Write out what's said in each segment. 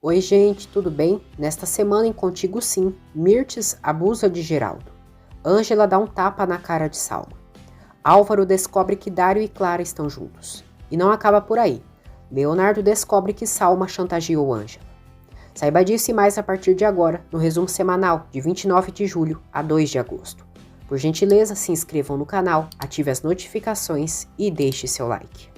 Oi, gente, tudo bem? Nesta semana em Contigo Sim, Mirtes abusa de Geraldo. Ângela dá um tapa na cara de Salma. Álvaro descobre que Dário e Clara estão juntos. E não acaba por aí. Leonardo descobre que Salma chantageou Ângela. Saiba disso e mais a partir de agora, no resumo semanal de 29 de julho a 2 de agosto. Por gentileza, se inscrevam no canal, ative as notificações e deixe seu like.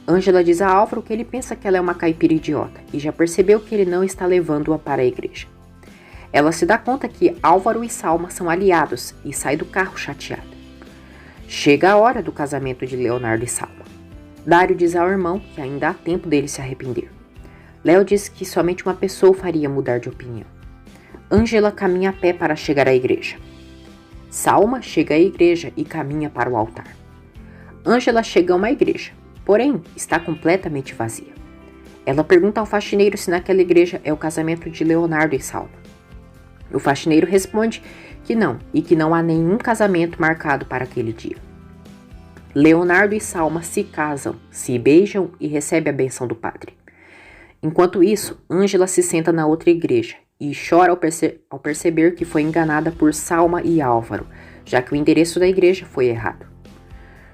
Ângela diz a Álvaro que ele pensa que ela é uma caipira idiota e já percebeu que ele não está levando-a para a igreja. Ela se dá conta que Álvaro e Salma são aliados e sai do carro chateada. Chega a hora do casamento de Leonardo e Salma. Dário diz ao irmão que ainda há tempo dele se arrepender. Léo diz que somente uma pessoa o faria mudar de opinião. Ângela caminha a pé para chegar à igreja. Salma chega à igreja e caminha para o altar. Ângela chega a uma igreja, porém está completamente vazia. Ela pergunta ao faxineiro se naquela igreja é o casamento de Leonardo e Salma. O faxineiro responde que não e que não há nenhum casamento marcado para aquele dia. Leonardo e Salma se casam, se beijam e recebem a bênção do padre. Enquanto isso, Ângela se senta na outra igreja e chora ao perceber que foi enganada por Salma e Álvaro, já que o endereço da igreja foi errado.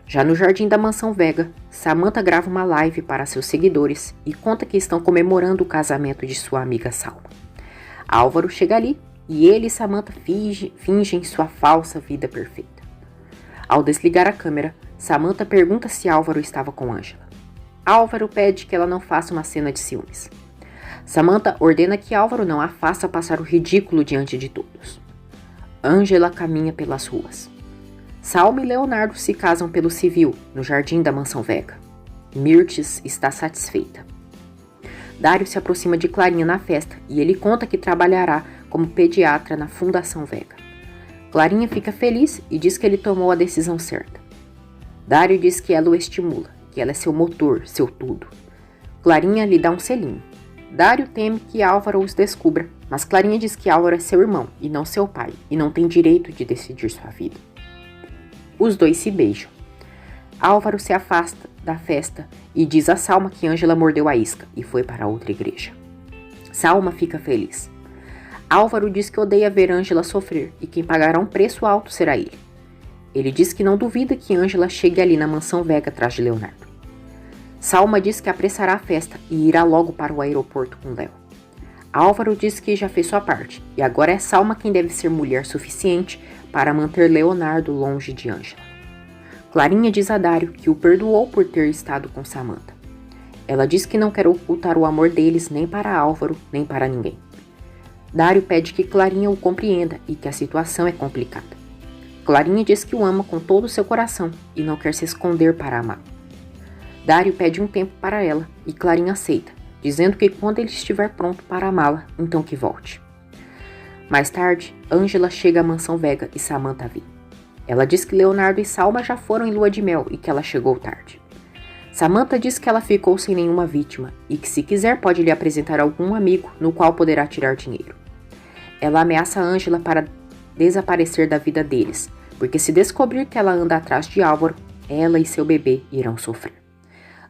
Já no jardim da Mansão Vega, Samantha grava uma live para seus seguidores e conta que estão comemorando o casamento de sua amiga Salma. Álvaro chega ali e ele e Samantha fingem sua falsa vida perfeita. Ao desligar a câmera, Samantha pergunta se Álvaro estava com Ângela. Álvaro pede que ela não faça uma cena de ciúmes. Samantha ordena que Álvaro não a faça passar o ridículo diante de todos. Ângela caminha pelas ruas. Salma e Leonardo se casam pelo civil, no jardim da Mansão Vega. Mirtes está satisfeita. Dário se aproxima de Clarinha na festa e ele conta que trabalhará como pediatra na Fundação Vega. Clarinha fica feliz e diz que ele tomou a decisão certa. Dário diz que ela o estimula, que ela é seu motor, seu tudo. Clarinha lhe dá um selinho. Dário teme que Álvaro os descubra, mas Clarinha diz que Álvaro é seu irmão e não seu pai, e não tem direito de decidir sua vida. Os dois se beijam. Álvaro se afasta da festa e diz a Salma que Ângela mordeu a isca e foi para outra igreja. Salma fica feliz. Álvaro diz que odeia ver Ângela sofrer e quem pagará um preço alto será ele. Ele diz que não duvida que Ângela chegue ali na Mansão Vega atrás de Leonardo. Salma diz que apressará a festa e irá logo para o aeroporto com Léo. Álvaro diz que já fez sua parte e agora é Salma quem deve ser mulher suficiente para manter Leonardo longe de Ângela. Clarinha diz a Dário que o perdoou por ter estado com Samantha. Ela diz que não quer ocultar o amor deles nem para Álvaro, nem para ninguém. Dário pede que Clarinha o compreenda e que a situação é complicada. Clarinha diz que o ama com todo o seu coração e não quer se esconder para amar. Dário pede um tempo para ela e Clarinha aceita, dizendo que quando ele estiver pronto para amá-la, então que volte. Mais tarde, Ângela chega à Mansão Vega e Samantha vê. Ela diz que Leonardo e Salma já foram em lua de mel e que ela chegou tarde. Samantha diz que ela ficou sem nenhuma vítima e que se quiser pode lhe apresentar algum amigo no qual poderá tirar dinheiro. Ela ameaça Ângela para desaparecer da vida deles, porque se descobrir que ela anda atrás de Álvaro, ela e seu bebê irão sofrer.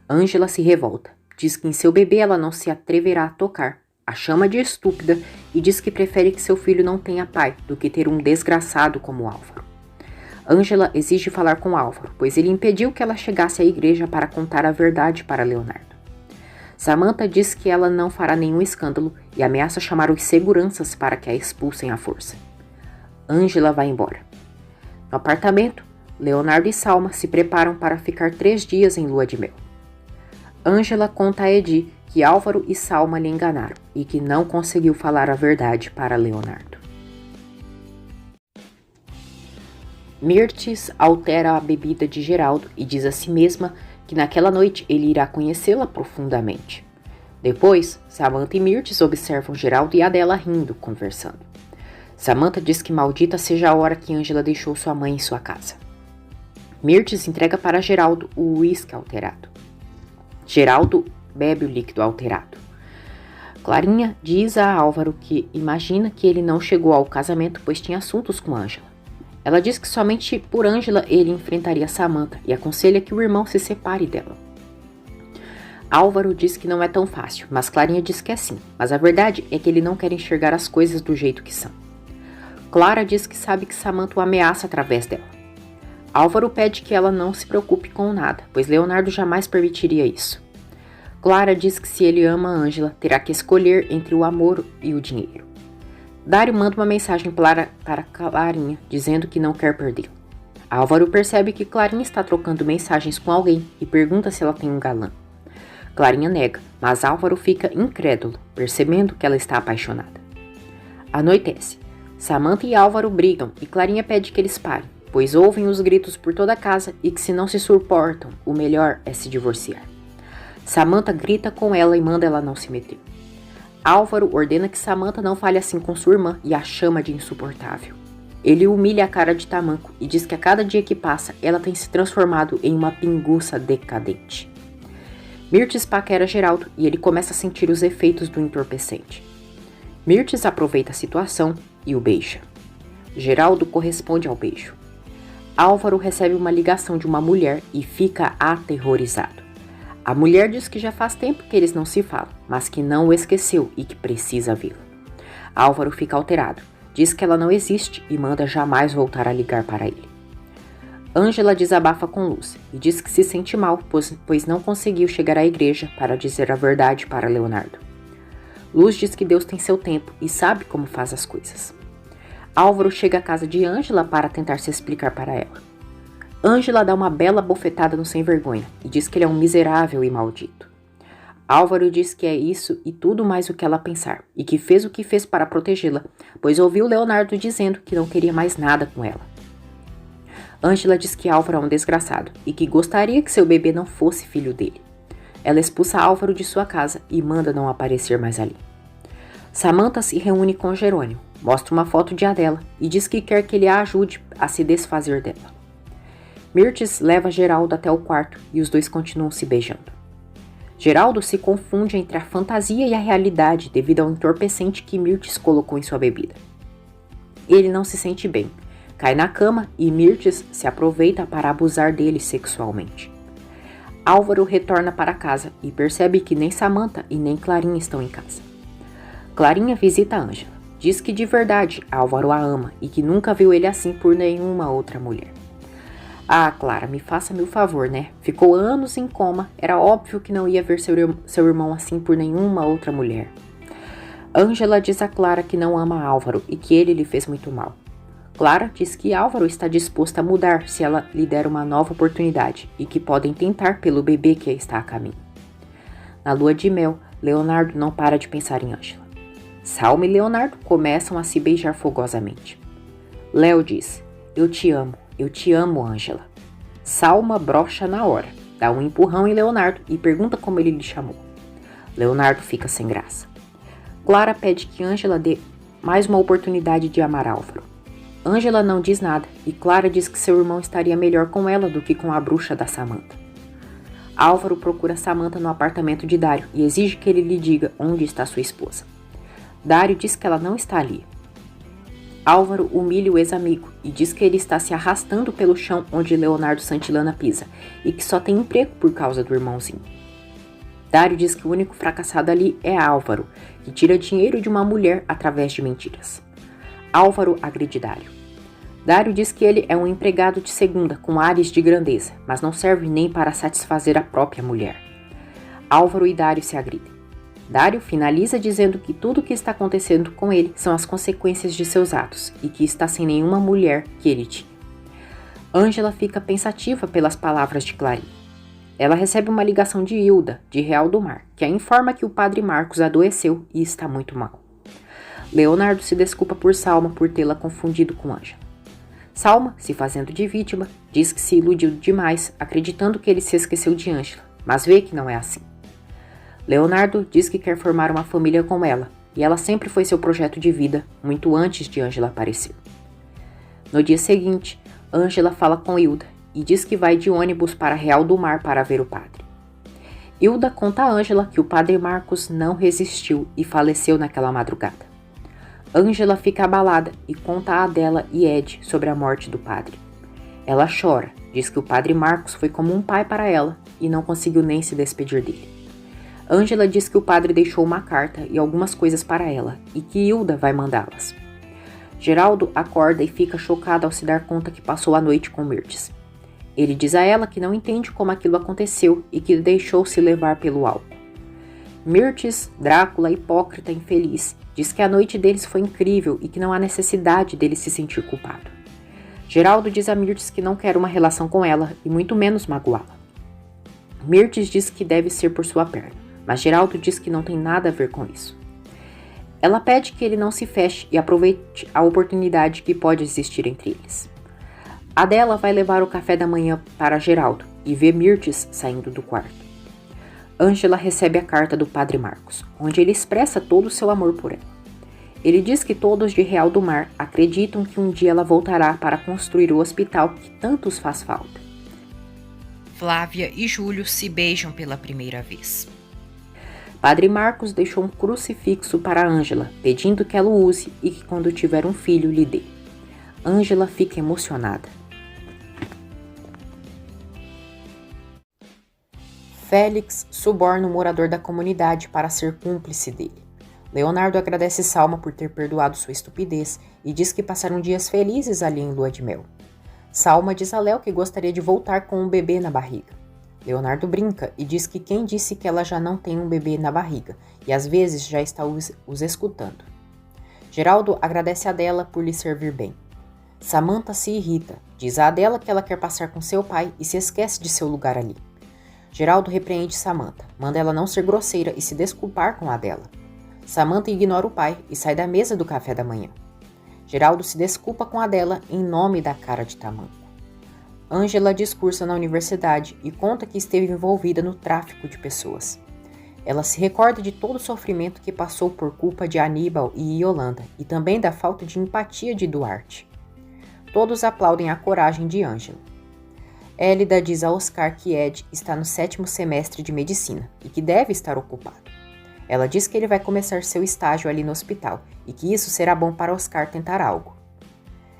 Ângela se revolta, diz que em seu bebê ela não se atreverá a tocar, a chama de estúpida e diz que prefere que seu filho não tenha pai do que ter um desgraçado como Álvaro. Ângela exige falar com Álvaro, pois ele impediu que ela chegasse à igreja para contar a verdade para Leonardo. Samantha diz que ela não fará nenhum escândalo e ameaça chamar os seguranças para que a expulsem à força. Ângela vai embora. No apartamento, Leonardo e Salma se preparam para ficar 3 dias em lua de mel. Ângela conta a Edi que Álvaro e Salma lhe enganaram e que não conseguiu falar a verdade para Leonardo. Mirtes altera a bebida de Geraldo e diz a si mesma que naquela noite ele irá conhecê-la profundamente. Depois, Samantha e Mirtes observam Geraldo e Adela rindo, conversando. Samantha diz que maldita seja a hora que Ângela deixou sua mãe em sua casa. Mirtes entrega para Geraldo o uísque alterado. Geraldo bebe o líquido alterado. Clarinha diz a Álvaro que imagina que ele não chegou ao casamento pois tinha assuntos com Ângela. Ela diz que somente por Ângela ele enfrentaria Samantha e aconselha que o irmão se separe dela. Álvaro diz que não é tão fácil, mas Clarinha diz que é sim. Mas a verdade é que ele não quer enxergar as coisas do jeito que são. Clara diz que sabe que Samantha o ameaça através dela. Álvaro pede que ela não se preocupe com nada, pois Leonardo jamais permitiria isso. Clara diz que se ele ama Ângela, terá que escolher entre o amor e o dinheiro. Dário manda uma mensagem para Clarinha, dizendo que não quer perdê-la. Álvaro percebe que Clarinha está trocando mensagens com alguém e pergunta se ela tem um galã. Clarinha nega, mas Álvaro fica incrédulo, percebendo que ela está apaixonada. Anoitece. Samantha e Álvaro brigam e Clarinha pede que eles parem, pois ouvem os gritos por toda a casa e que se não se suportam, o melhor é se divorciar. Samantha grita com ela e manda ela não se meter. Álvaro ordena que Samantha não fale assim com sua irmã e a chama de insuportável. Ele humilha a cara de tamanco e diz que a cada dia que passa, ela tem se transformado em uma pinguça decadente. Mirtes paquera Geraldo e ele começa a sentir os efeitos do entorpecente. Mirtes aproveita a situação e o beija. Geraldo corresponde ao beijo. Álvaro recebe uma ligação de uma mulher e fica aterrorizado. A mulher diz que já faz tempo que eles não se falam, mas que não o esqueceu e que precisa vê-lo. Álvaro fica alterado, diz que ela não existe e manda jamais voltar a ligar para ele. Ângela desabafa com Luz e diz que se sente mal, pois não conseguiu chegar à igreja para dizer a verdade para Leonardo. Luz diz que Deus tem seu tempo e sabe como faz as coisas. Álvaro chega à casa de Ângela para tentar se explicar para ela. Ângela dá uma bela bofetada no sem-vergonha e diz que ele é um miserável e maldito. Álvaro diz que é isso e tudo mais o que ela pensar, e que fez o que fez para protegê-la, pois ouviu Leonardo dizendo que não queria mais nada com ela. Ângela diz que Álvaro é um desgraçado e que gostaria que seu bebê não fosse filho dele. Ela expulsa Álvaro de sua casa e manda não aparecer mais ali. Samantha se reúne com Jerônimo, mostra uma foto de Adela e diz que quer que ele a ajude a se desfazer dela. Mirtes leva Geraldo até o quarto e os dois continuam se beijando. Geraldo se confunde entre a fantasia e a realidade devido ao entorpecente que Mirtes colocou em sua bebida. Ele não se sente bem, cai na cama e Mirtes se aproveita para abusar dele sexualmente. Álvaro retorna para casa e percebe que nem Samantha e nem Clarinha estão em casa. Clarinha visita Ângela, diz que de verdade Álvaro a ama e que nunca viu ele assim por nenhuma outra mulher. Ah, Clara, me faça-me o favor, né? Ficou anos em coma, era óbvio que não ia ver seu irmão assim por nenhuma outra mulher. Ângela diz a Clara que não ama Álvaro e que ele lhe fez muito mal. Clara diz que Álvaro está disposto a mudar se ela lhe der uma nova oportunidade e que podem tentar pelo bebê que está a caminho. Na lua de mel, Leonardo não para de pensar em Ângela. Salma e Leonardo começam a se beijar fogosamente. Léo diz, eu te amo, Ângela. Salma brocha na hora, dá um empurrão em Leonardo e pergunta como ele lhe chamou. Leonardo fica sem graça. Clara pede que Ângela dê mais uma oportunidade de amar Álvaro. Ângela não diz nada e Clara diz que seu irmão estaria melhor com ela do que com a bruxa da Samantha. Álvaro procura Samantha no apartamento de Dário e exige que ele lhe diga onde está sua esposa. Dário diz que ela não está ali. Álvaro humilha o ex-amigo e diz que ele está se arrastando pelo chão onde Leonardo Santillana pisa e que só tem emprego por causa do irmãozinho. Dário diz que o único fracassado ali é Álvaro, que tira dinheiro de uma mulher através de mentiras. Álvaro agride Dário. Dário diz que ele é um empregado de segunda com ares de grandeza, mas não serve nem para satisfazer a própria mulher. Álvaro e Dário se agridem. Dário finaliza dizendo que tudo o que está acontecendo com ele são as consequências de seus atos e que está sem nenhuma mulher que ele tinha. Ângela fica pensativa pelas palavras de Clarinha. Ela recebe uma ligação de Hilda, de Real do Mar, que a informa que o padre Marcos adoeceu e está muito mal. Leonardo se desculpa por Salma por tê-la confundido com Ângela. Salma, se fazendo de vítima, diz que se iludiu demais, acreditando que ele se esqueceu de Ângela, mas vê que não é assim. Leonardo diz que quer formar uma família com ela, e ela sempre foi seu projeto de vida, muito antes de Ângela aparecer. No dia seguinte, Ângela fala com Hilda e diz que vai de ônibus para Real do Mar para ver o padre. Hilda conta a Ângela que o padre Marcos não resistiu e faleceu naquela madrugada. Ângela fica abalada e conta a Adela e Ed sobre a morte do padre. Ela chora, diz que o padre Marcos foi como um pai para ela e não conseguiu nem se despedir dele. Ângela diz que o padre deixou uma carta e algumas coisas para ela e que Hilda vai mandá-las. Geraldo acorda e fica chocado ao se dar conta que passou a noite com Mirtes. Ele diz a ela que não entende como aquilo aconteceu e que deixou-se levar pelo álcool. Mirtes, Drácula, hipócrita, infeliz, diz que a noite deles foi incrível e que não há necessidade dele se sentir culpado. Geraldo diz a Mirtes que não quer uma relação com ela e muito menos magoá-la. Mirtes diz que deve ser por sua perna, mas Geraldo diz que não tem nada a ver com isso. Ela pede que ele não se feche e aproveite a oportunidade que pode existir entre eles. Adela vai levar o café da manhã para Geraldo e vê Mirtes saindo do quarto. Ângela recebe a carta do Padre Marcos, onde ele expressa todo o seu amor por ela. Ele diz que todos de Real do Mar acreditam que um dia ela voltará para construir o hospital que tanto os faz falta. Flávia e Júlio se beijam pela primeira vez. Padre Marcos deixou um crucifixo para Ângela, pedindo que ela o use e que quando tiver um filho lhe dê. Ângela fica emocionada. Félix suborna um morador da comunidade para ser cúmplice dele. Leonardo agradece Salma por ter perdoado sua estupidez e diz que passaram dias felizes ali em lua de mel. Salma diz a Léo que gostaria de voltar com um bebê na barriga. Leonardo brinca e diz que quem disse que ela já não tem um bebê na barriga e às vezes já está os escutando. Geraldo agradece a Adela por lhe servir bem. Samantha se irrita, diz a Adela que ela quer passar com seu pai e se esquece de seu lugar ali. Geraldo repreende Samantha, manda ela não ser grosseira e se desculpar com a Adela. Samantha ignora o pai e sai da mesa do café da manhã. Geraldo se desculpa com a Adela em nome da cara de tamanco. Ângela discursa na universidade e conta que esteve envolvida no tráfico de pessoas. Ela se recorda de todo o sofrimento que passou por culpa de Aníbal e Yolanda e também da falta de empatia de Duarte. Todos aplaudem a coragem de Ângela. Hélida diz a Oscar que Ed está no 7º semestre de medicina e que deve estar ocupado. Ela diz que ele vai começar seu estágio ali no hospital e que isso será bom para Oscar tentar algo.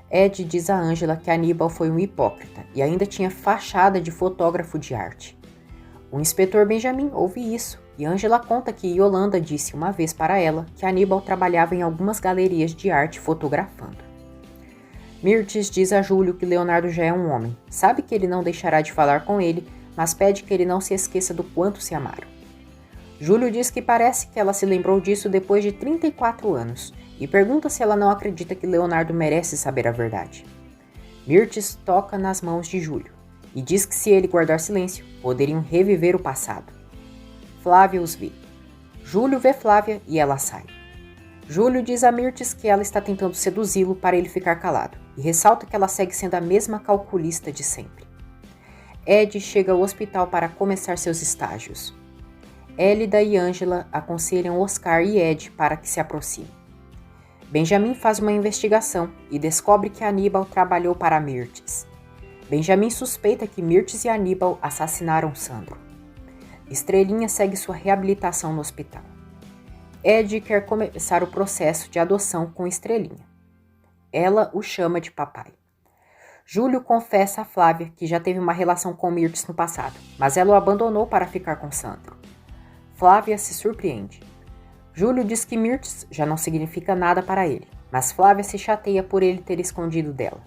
Ed diz a Ângela que Aníbal foi um hipócrita e ainda tinha fachada de fotógrafo de arte. O inspetor Benjamin ouve isso e Ângela conta que Yolanda disse uma vez para ela que Aníbal trabalhava em algumas galerias de arte fotografando. Mirtes diz a Júlio que Leonardo já é um homem, sabe que ele não deixará de falar com ele, mas pede que ele não se esqueça do quanto se amaram. Júlio diz que parece que ela se lembrou disso depois de 34 anos e pergunta se ela não acredita que Leonardo merece saber a verdade. Mirtes toca nas mãos de Júlio e diz que se ele guardar silêncio, poderiam reviver o passado. Flávia os vê. Júlio vê Flávia e ela sai. Júlio diz a Mirtes que ela está tentando seduzi-lo para ele ficar calado e ressalta que ela segue sendo a mesma calculista de sempre. Ed chega ao hospital para começar seus estágios. Hélida e Ângela aconselham Oscar e Ed para que se aproximem. Benjamin faz uma investigação e descobre que Aníbal trabalhou para Mirtes. Benjamin suspeita que Mirtes e Aníbal assassinaram Sandro. Estrelinha segue sua reabilitação no hospital. Ed quer começar o processo de adoção com Estrelinha. Ela o chama de papai. Júlio confessa a Flávia que já teve uma relação com Mirtes no passado, mas ela o abandonou para ficar com Sandro. Flávia se surpreende. Júlio diz que Mirtes já não significa nada para ele, mas Flávia se chateia por ele ter escondido dela.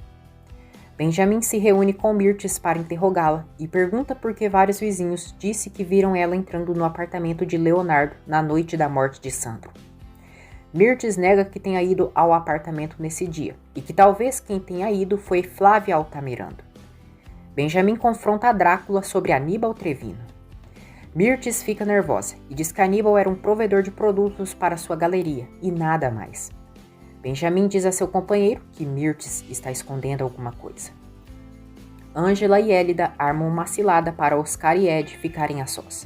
Benjamin se reúne com Mirtes para interrogá-la e pergunta por que vários vizinhos disse que viram ela entrando no apartamento de Leonardo na noite da morte de Sandro. Mirtes nega que tenha ido ao apartamento nesse dia e que talvez quem tenha ido foi Flávia Altamirando. Benjamin confronta a Drácula sobre Aníbal Trevino. Mirtes fica nervosa e diz que Aníbal era um provedor de produtos para sua galeria e nada mais. Benjamin diz a seu companheiro que Mirtes está escondendo alguma coisa. Ângela e Hélida armam uma cilada para Oscar e Ed ficarem a sós.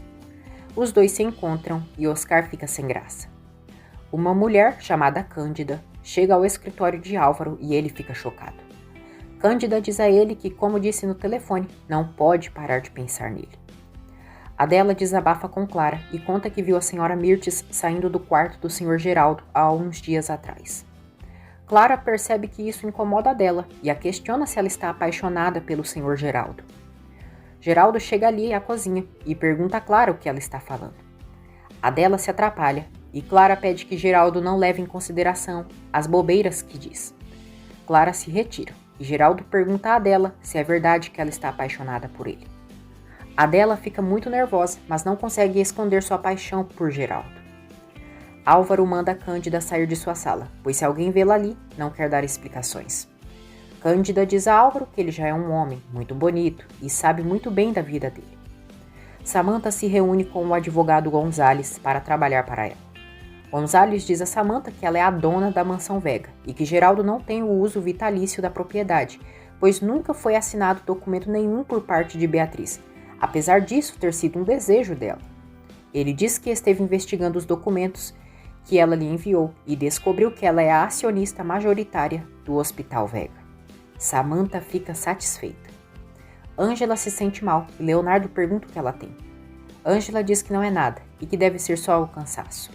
Os dois se encontram e Oscar fica sem graça. Uma mulher chamada Cândida chega ao escritório de Álvaro e ele fica chocado. Cândida diz a ele que, como disse no telefone, não pode parar de pensar nele. Adela desabafa com Clara e conta que viu a senhora Mirtes saindo do quarto do Sr. Geraldo há uns dias atrás. Clara percebe que isso incomoda Adela e a questiona se ela está apaixonada pelo Sr. Geraldo. Geraldo chega ali à cozinha e pergunta a Clara o que ela está falando. Adela se atrapalha e Clara pede que Geraldo não leve em consideração as bobeiras que diz. Clara se retira e Geraldo pergunta a Adela se é verdade que ela está apaixonada por ele. Adela fica muito nervosa, mas não consegue esconder sua paixão por Geraldo. Álvaro manda Cândida sair de sua sala, pois se alguém vê-la ali, não quer dar explicações. Cândida diz a Álvaro que ele já é um homem muito bonito e sabe muito bem da vida dele. Samantha se reúne com o advogado Gonzales para trabalhar para ela. Gonzales diz a Samantha que ela é a dona da mansão Vega e que Geraldo não tem o uso vitalício da propriedade, pois nunca foi assinado documento nenhum por parte de Beatriz, apesar disso ter sido um desejo dela. Ele diz que esteve investigando os documentos que ela lhe enviou e descobriu que ela é a acionista majoritária do Hospital Vega. Samantha fica satisfeita. Ângela se sente mal e Leonardo pergunta o que ela tem. Ângela diz que não é nada e que deve ser só o cansaço.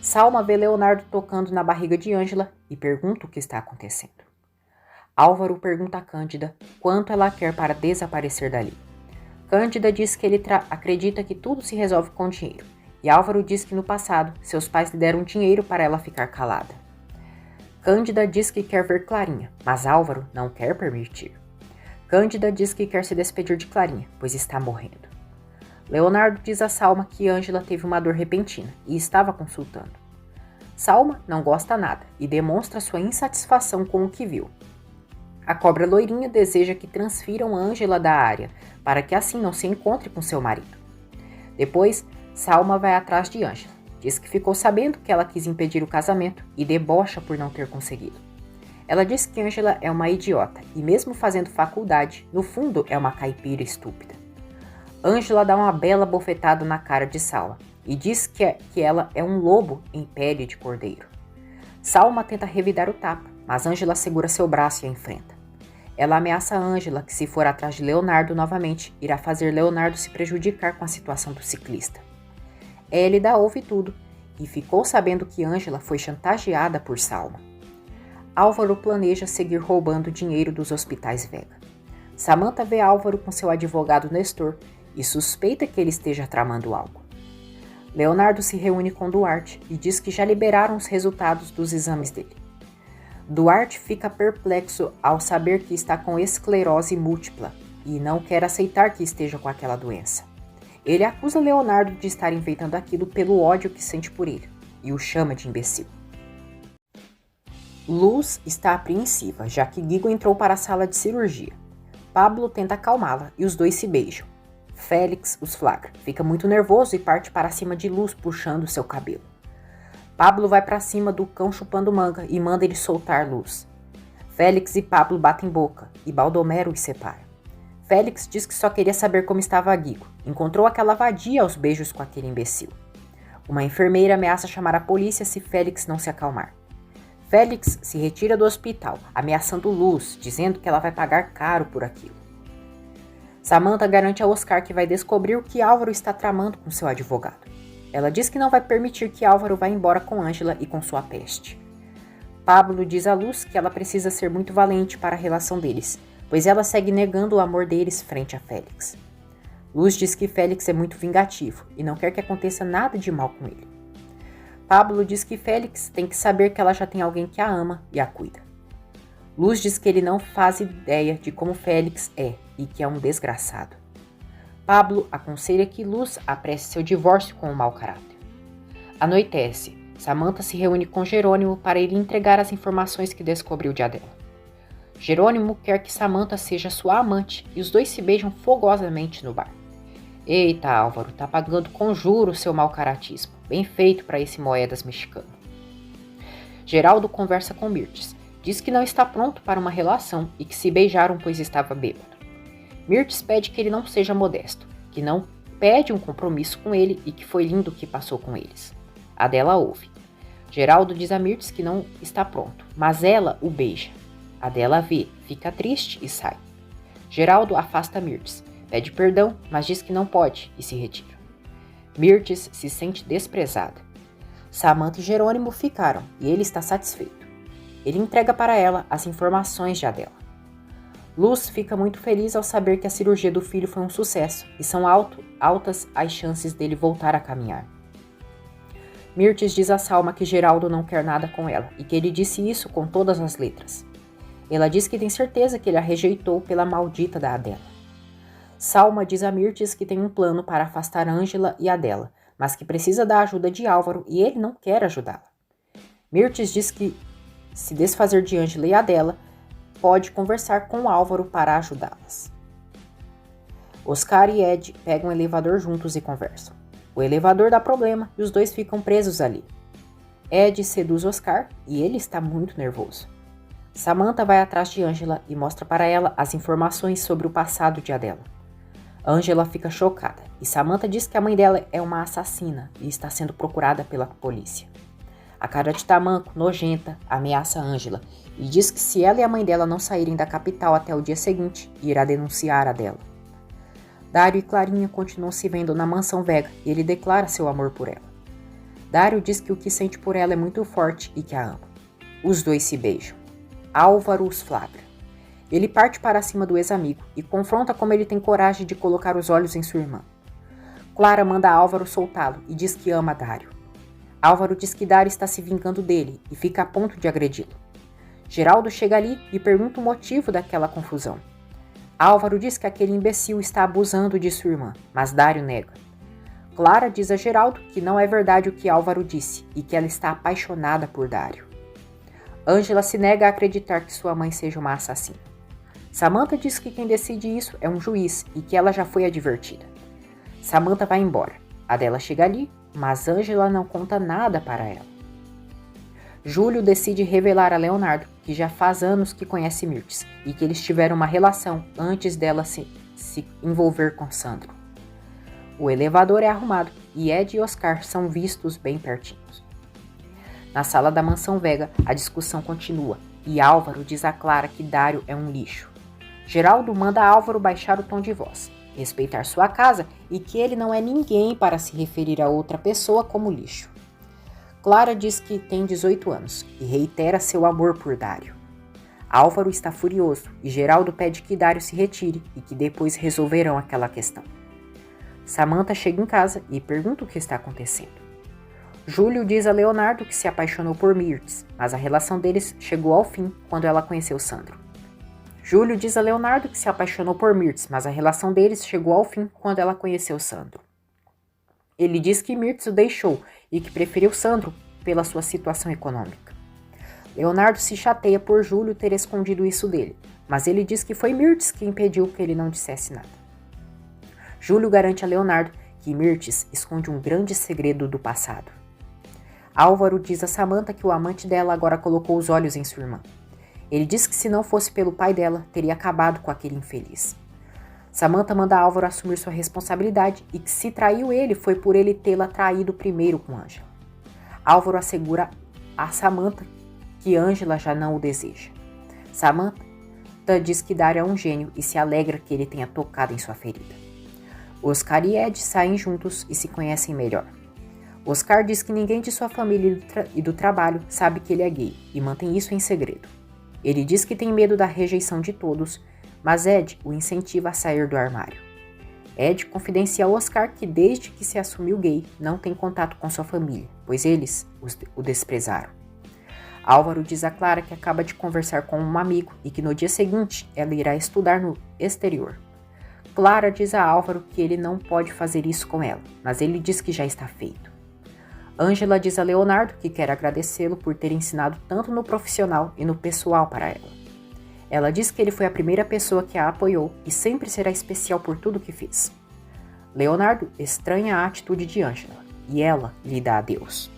Salma vê Leonardo tocando na barriga de Ângela e pergunta o que está acontecendo. Álvaro pergunta a Cândida quanto ela quer para desaparecer dali. Cândida diz que ele acredita que tudo se resolve com dinheiro, e Álvaro diz que no passado seus pais lhe deram dinheiro para ela ficar calada. Cândida diz que quer ver Clarinha, mas Álvaro não quer permitir. Cândida diz que quer se despedir de Clarinha, pois está morrendo. Leonardo diz a Salma que Ângela teve uma dor repentina e estava consultando. Salma não gosta nada e demonstra sua insatisfação com o que viu. A cobra loirinha deseja que transfiram Ângela da área, para que assim não se encontre com seu marido. Depois, Salma vai atrás de Ângela. Diz que ficou sabendo que ela quis impedir o casamento e debocha por não ter conseguido. Ela diz que Ângela é uma idiota e mesmo fazendo faculdade, no fundo é uma caipira estúpida. Ângela dá uma bela bofetada na cara de Salma e diz que ela é um lobo em pele de cordeiro. Salma tenta revidar o tapa, mas Ângela segura seu braço e a enfrenta. Ela ameaça Ângela que se for atrás de Leonardo novamente, irá fazer Leonardo se prejudicar com a situação do ciclista. Hélida ouve tudo e ficou sabendo que Ângela foi chantageada por Salma. Álvaro planeja seguir roubando dinheiro dos hospitais Vega. Samantha vê Álvaro com seu advogado Nestor e suspeita que ele esteja tramando algo. Leonardo se reúne com Duarte e diz que já liberaram os resultados dos exames dele. Duarte fica perplexo ao saber que está com esclerose múltipla e não quer aceitar que esteja com aquela doença. Ele acusa Leonardo de estar inventando aquilo pelo ódio que sente por ele e o chama de imbecil. Luz está apreensiva, já que Guigo entrou para a sala de cirurgia. Pablo tenta acalmá-la e os dois se beijam. Félix os flagra, fica muito nervoso e parte para cima de Luz, puxando seu cabelo. Pablo vai para cima do cão chupando manga e manda ele soltar Luz. Félix e Pablo batem boca e Baldomero os separa. Félix diz que só queria saber como estava Guigo. Encontrou aquela vadia aos beijos com aquele imbecil. Uma enfermeira ameaça chamar a polícia se Félix não se acalmar. Félix se retira do hospital, ameaçando Luz, dizendo que ela vai pagar caro por aquilo. Samantha garante a Oscar que vai descobrir o que Álvaro está tramando com seu advogado. Ela diz que não vai permitir que Álvaro vá embora com Ângela e com sua peste. Pablo diz a Luz que ela precisa ser muito valente para a relação deles, pois ela segue negando o amor deles frente a Félix. Luz diz que Félix é muito vingativo e não quer que aconteça nada de mal com ele. Pablo diz que Félix tem que saber que ela já tem alguém que a ama e a cuida. Luz diz que ele não faz ideia de como Félix é e que é um desgraçado. Pablo aconselha que Luz apresse seu divórcio com o mau caráter. Anoitece. Samantha se reúne com Jerônimo para ele entregar as informações que descobriu de Adela. Jerônimo quer que Samantha seja sua amante e os dois se beijam fogosamente no bar. Eita, Álvaro, tá pagando com juros seu mau caratismo. Bem feito para esse moedas mexicano. Geraldo conversa com Mirtes. Diz que não está pronto para uma relação e que se beijaram pois estava bêbado. Mirtes pede que ele não seja modesto, que não pede um compromisso com ele e que foi lindo o que passou com eles. Adela ouve. Geraldo diz a Mirtes que não está pronto, mas ela o beija. Adela vê, fica triste e sai. Geraldo afasta Mirtes, pede perdão, mas diz que não pode e se retira. Mirtes se sente desprezada. Samantha e Jerônimo ficaram e ele está satisfeito. Ele entrega para ela as informações de Adela. Luz fica muito feliz ao saber que a cirurgia do filho foi um sucesso e são altas as chances dele voltar a caminhar. Mirtes diz a Salma que Geraldo não quer nada com ela e que ele disse isso com todas as letras. Ela diz que tem certeza que ele a rejeitou pela maldita da Adela. Salma diz a Mirtes que tem um plano para afastar Ângela e Adela, mas que precisa da ajuda de Álvaro e ele não quer ajudá-la. Mirtes diz que se desfazer de Ângela e Adela, pode conversar com Álvaro para ajudá-las. Oscar e Ed pegam o elevador juntos e conversam. O elevador dá problema e os dois ficam presos ali. Ed seduz Oscar e ele está muito nervoso. Samantha vai atrás de Ângela e mostra para ela as informações sobre o passado de Adela. Ângela fica chocada e Samantha diz que a mãe dela é uma assassina e está sendo procurada pela polícia. A cara de tamanco, nojenta, ameaça Ângela e diz que se ela e a mãe dela não saírem da capital até o dia seguinte, irá denunciar Adela. Dário e Clarinha continuam se vendo na mansão Vega e ele declara seu amor por ela. Dário diz que o que sente por ela é muito forte e que a ama. Os dois se beijam. Álvaro os flagra. Ele parte para cima do ex-amigo e confronta como ele tem coragem de colocar os olhos em sua irmã. Clara manda Álvaro soltá-lo e diz que ama Dário. Álvaro diz que Dário está se vingando dele e fica a ponto de agredi-lo. Geraldo chega ali e pergunta o motivo daquela confusão. Álvaro diz que aquele imbecil está abusando de sua irmã, mas Dário nega. Clara diz a Geraldo que não é verdade o que Álvaro disse e que ela está apaixonada por Dário. Ângela se nega a acreditar que sua mãe seja uma assassina. Samantha diz que quem decide isso é um juiz e que ela já foi advertida. Samantha vai embora. Adela chega ali, mas Ângela não conta nada para ela. Júlio decide revelar a Leonardo que já faz anos que conhece Mirtes e que eles tiveram uma relação antes dela se envolver com Sandro. O elevador é arrumado e Ed e Oscar são vistos bem pertinhos. Na sala da mansão Vega, a discussão continua e Álvaro diz a Clara que Dário é um lixo. Geraldo manda Álvaro baixar o tom de voz, respeitar sua casa e que ele não é ninguém para se referir a outra pessoa como lixo. Clara diz que tem 18 anos e reitera seu amor por Dário. Álvaro está furioso e Geraldo pede que Dário se retire e que depois resolverão aquela questão. Samantha chega em casa e pergunta o que está acontecendo. Júlio diz a Leonardo que se apaixonou por Mirtes, mas a relação deles chegou ao fim quando ela conheceu Sandro. Júlio diz a Leonardo que se apaixonou por Mirtes, mas a relação deles chegou ao fim quando ela conheceu Sandro. Ele diz que Mirtes o deixou e que preferiu Sandro pela sua situação econômica. Leonardo se chateia por Júlio ter escondido isso dele, mas ele diz que foi Mirtes que impediu que ele não dissesse nada. Júlio garante a Leonardo que Mirtes esconde um grande segredo do passado. Álvaro diz a Samantha que o amante dela agora colocou os olhos em sua irmã. Ele diz que se não fosse pelo pai dela, teria acabado com aquele infeliz. Samantha manda Álvaro assumir sua responsabilidade e que se traiu ele foi por ele tê-la traído primeiro com Ângela. Álvaro assegura a Samantha que Ângela já não o deseja. Samantha diz que Dário é um gênio e se alegra que ele tenha tocado em sua ferida. Oscar e Ed saem juntos e se conhecem melhor. Oscar diz que ninguém de sua família e do trabalho sabe que ele é gay e mantém isso em segredo. Ele diz que tem medo da rejeição de todos, mas Ed o incentiva a sair do armário. Ed confidencia ao Oscar que desde que se assumiu gay não tem contato com sua família, pois eles o desprezaram. Álvaro diz a Clara que acaba de conversar com um amigo e que no dia seguinte ela irá estudar no exterior. Clara diz a Álvaro que ele não pode fazer isso com ela, mas ele diz que já está feito. Ângela diz a Leonardo que quer agradecê-lo por ter ensinado tanto no profissional e no pessoal para ela. Ela diz que ele foi a primeira pessoa que a apoiou e sempre será especial por tudo que fez. Leonardo estranha a atitude de Ângela e ela lhe dá adeus.